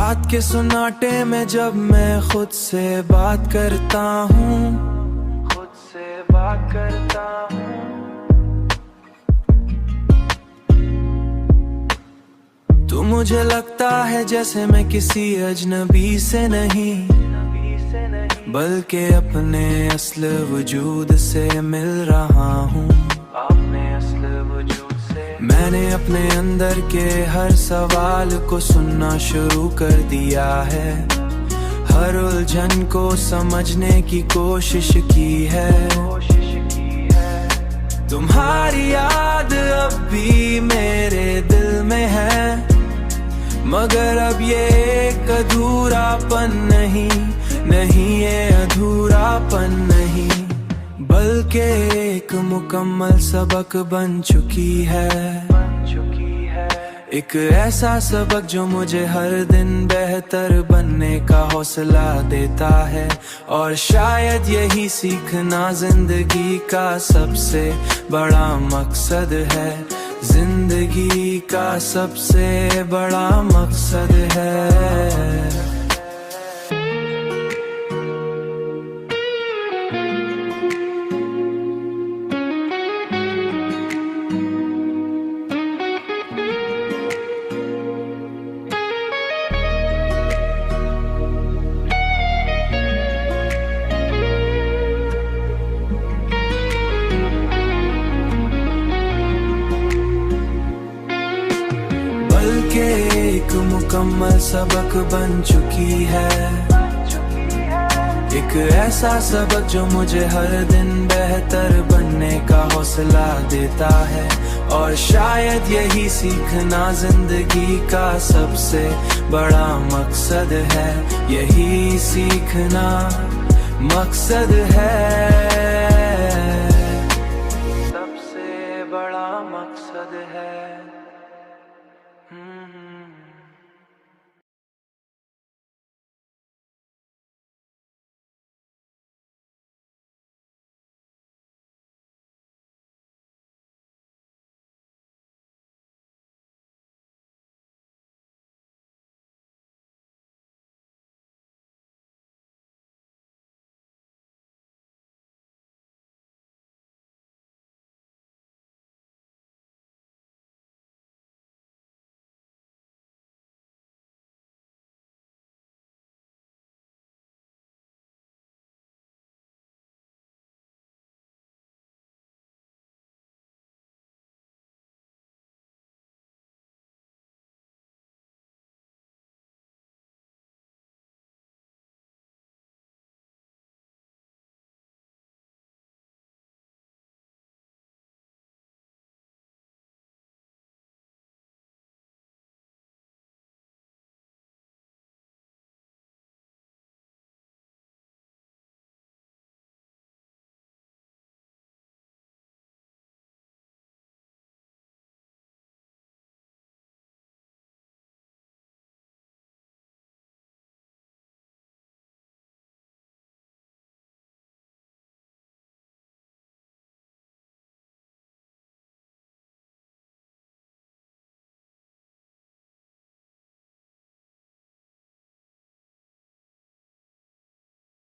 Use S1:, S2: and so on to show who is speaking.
S1: रात के सुनाटे में जब मैं खुद से बात करता हूँ, खुद से बात करता हूँ, तो मुझे लगता है जैसे मैं किसी अजनबी से नहीं, बल्कि अपने असल वजूद से मिल रहा हूँ। मैंने अपने अंदर के हर सवाल को सुनना शुरू कर दिया है, हर उलझन को समझने की कोशिश की है। तुम्हारी याद अब भी मेरे दिल में है, मगर अब ये एक अधूरापन नहीं, नहीं ये अधूरापन नहीं, बल्कि एक मुकम्मल सबक बन चुकी है। एक ऐसा सबक जो मुझे हर दिन बेहतर बनने का हौसला देता है, और शायद यही सीखना जिंदगी का सबसे बड़ा मकसद है, जिंदगी का सबसे बड़ा मकसद है। बल्कि एक मुकम्मल सबक बन चुकी है, एक ऐसा सबक जो मुझे हर दिन बेहतर बनने का हौसला देता है, और शायद यही सीखना जिंदगी का सबसे बड़ा मकसद है, यही सीखना मकसद है।